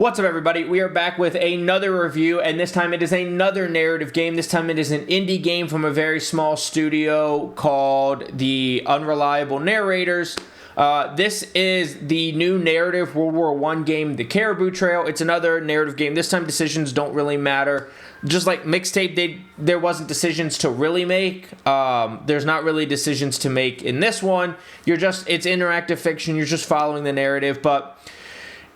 What's up, everybody? We are back with another review, and this time it is another narrative game. This time it is an indie game from a very small studio called The Unreliable Narrators. This is the new narrative World War I game, The Caribou Trail. It's another narrative game. This time decisions don't really matter. Just like Mixtape, there wasn't decisions to really make. There's not really decisions to make in this one. It's interactive fiction. You're just following the narrative, but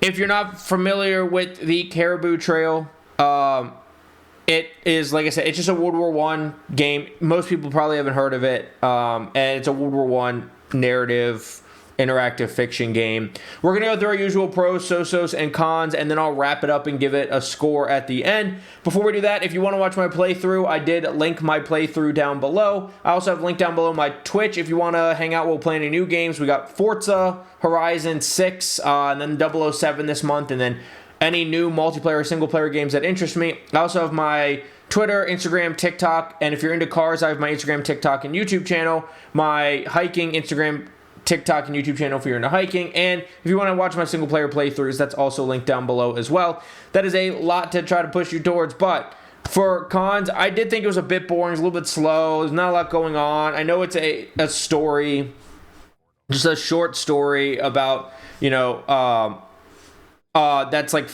if you're not familiar with the Caribou Trail, it is, like I said, it's just a World War I game. Most people probably haven't heard of it, and it's a World War I narrative interactive fiction game. We're going to go through our usual pros, so-sos, and cons, and then I'll wrap it up and give it a score at the end. Before we do that, if you want to watch my playthrough, I did link my playthrough down below. I also have linked down below my Twitch if you want to hang out while playing any new games. We got Forza Horizon 6, and then 007 this month, and then any new multiplayer or single-player games that interest me. I also have my Twitter, Instagram, TikTok, and if you're into cars, I have my Instagram, TikTok, and YouTube channel. My hiking, Instagram, TikTok, and YouTube channel if you're into hiking. And if you want to watch my single-player playthroughs, that's also linked down below as well. That is a lot to try to push you towards, but for cons, I did think it was a bit boring. It's a little bit slow. There's not a lot going on. I know it's a story, just a short story about, that's like,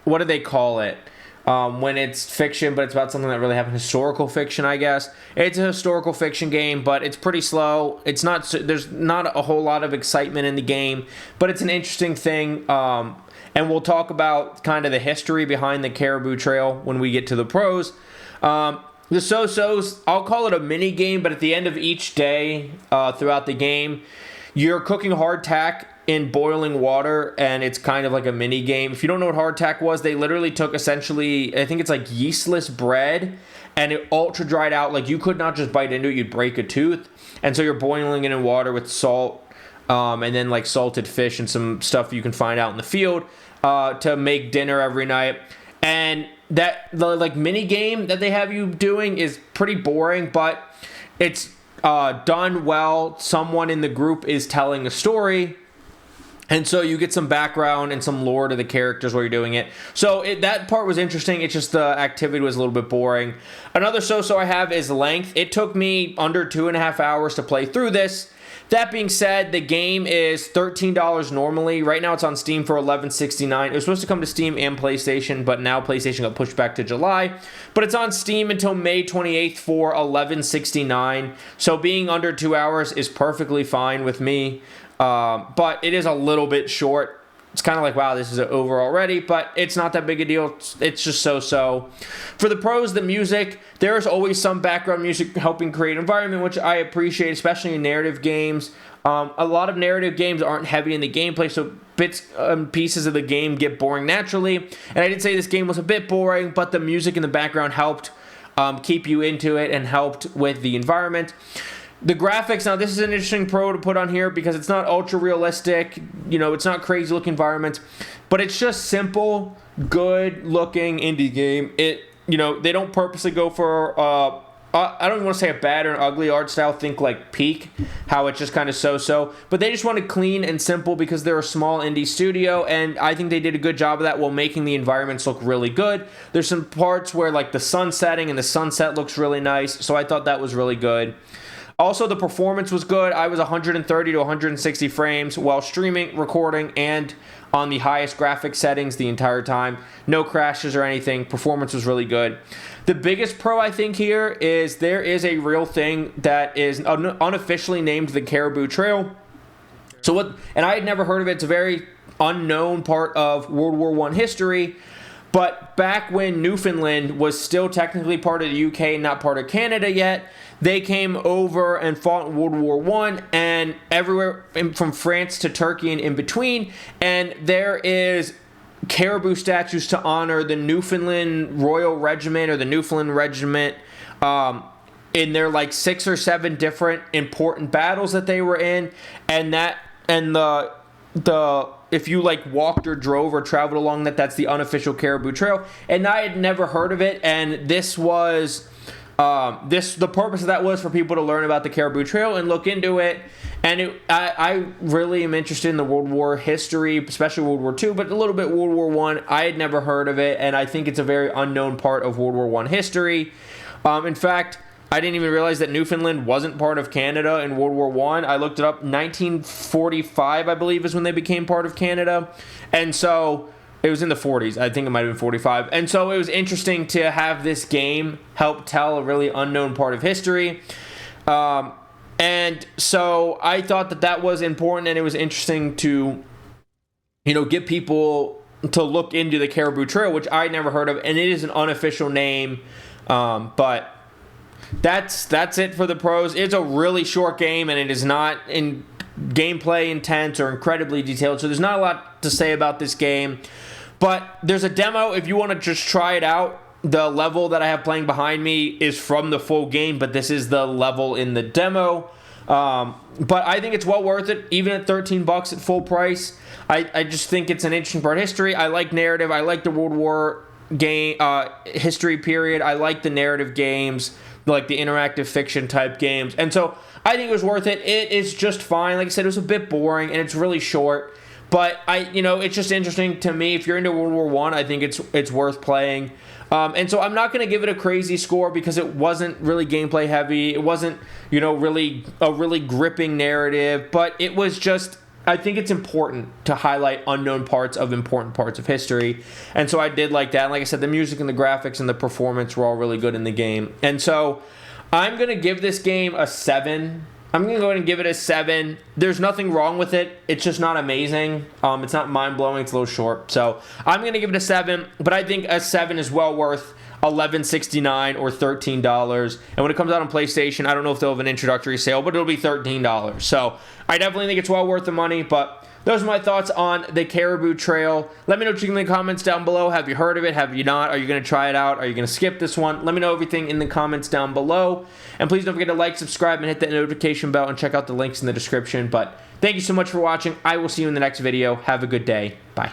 what do they call it? When it's fiction, but it's about something that really happened. Historical fiction, I guess. It's a historical fiction game, but it's pretty slow. There's not a whole lot of excitement in the game, but it's an interesting thing. And we'll talk about kind of the history behind the Caribou Trail when we get to the pros. The so-sos, I'll call it a mini game, but at the end of each day throughout the game, you're cooking hardtack in boiling water, and it's kind of like a mini game. If you don't know what hardtack was, they literally took essentially, I think it's like yeastless bread, and it ultra dried out. Like, you could not just bite into it, you'd break a tooth. And so you're boiling it in water with salt, and then like salted fish and some stuff you can find out in the field to make dinner every night. And the like mini game that they have you doing is pretty boring, but it's done well. Someone in the group is telling a story, and so you get some background and some lore to the characters while you're doing it. So that part was interesting. It's just the activity was a little bit boring. Another so-so I have is length. It took me under 2.5 hours to play through this. That being said, the game is $13 normally. Right now it's on Steam for $11.69. It was supposed to come to Steam and PlayStation, but now PlayStation got pushed back to July. But it's on Steam until May 28th for $11.69. So being under 2 hours is perfectly fine with me. But it is a little bit short. It's kind of like, wow, this is over already, but it's not that big a deal. It's just so-so. For the pros, the music, there is always some background music helping create environment, which I appreciate, especially in narrative games. A lot of narrative games aren't heavy in the gameplay, so bits and pieces of the game get boring naturally. And I did say this game was a bit boring, but the music in the background helped keep you into it and helped with the environment. The graphics, now this is an interesting pro to put on here because it's not ultra realistic, it's not crazy looking environments, but it's just simple, good looking indie game. They don't purposely go for, I don't even want to say a bad or an ugly art style, think like Peak, how it's just kind of so-so, but they just want it clean and simple because they're a small indie studio, and I think they did a good job of that while making the environments look really good. There's some parts where like the sun setting and the sunset looks really nice, so I thought that was really good. Also, the performance was good. I was 130 to 160 frames while streaming, recording, and on the highest graphic settings the entire time. No crashes or anything. Performance was really good. The biggest pro, I think, here is there is a real thing that is unofficially named the Caribou Trail. And I had never heard of it. It's a very unknown part of World War I history. But back when Newfoundland was still technically part of the UK, not part of Canada yet, they came over and fought in World War I, and everywhere from France to Turkey and in between. And there is caribou statues to honor the Newfoundland Royal Regiment or the Newfoundland Regiment in their like 6 or 7 different important battles that they were in. And if you like walked or drove or traveled along that's the unofficial Caribou Trail. And I had never heard of it, and this was the purpose of that was for people to learn about the Caribou Trail and look into it And I really am interested in the World War history, especially World War II, but a little bit World War I. I had never heard of it, and I think it's a very unknown part of World War I history. In fact, I didn't even realize that Newfoundland wasn't part of Canada in World War I. I looked it up. 1945, I believe, is when they became part of Canada. And so it was in the 40s. I think it might have been 45. And so it was interesting to have this game help tell a really unknown part of history. And so I thought that was important, and it was interesting to, get people to look into the Caribou Trail, which I never heard of, and it is an unofficial name. But that's it for the pros. It's a really short game, and it is not in gameplay intense or incredibly detailed, so there's not a lot to say about this game. But there's a demo if you want to just try it out. The level that I have playing behind me is from the full game, but this is the level in the demo. But I think it's well worth it, even at $13 at full price. I just think it's an interesting part of history. I like narrative. I like the World War game history period. I like the narrative games, like the interactive fiction type games. And so I think it was worth it. It is just fine. Like I said, it was a bit boring, and it's really short. But it's just interesting to me. If you're into World War I think it's worth playing. And so I'm not going to give it a crazy score because it wasn't really gameplay heavy. It wasn't, really a really gripping narrative. But it was just, I think it's important to highlight unknown parts of important parts of history. And so I did like that. And like I said, the music and the graphics and the performance were all really good in the game. And so I'm going to give this game a 7. I'm going to go ahead and give it a 7. There's nothing wrong with it. It's just not amazing. It's not mind-blowing. It's a little short. So I'm going to give it a 7, but I think a 7 is well worth $11.69 or $13. And when it comes out on PlayStation, I don't know if they'll have an introductory sale, but it'll be $13. So I definitely think it's well worth the money, but those are my thoughts on the Caribou Trail. Let me know what you think in the comments down below. Have you heard of it? Have you not? Are you going to try it out? Are you going to skip this one? Let me know everything in the comments down below. And please don't forget to like, subscribe, and hit that notification bell, and check out the links in the description. But thank you so much for watching. I will see you in the next video. Have a good day. Bye.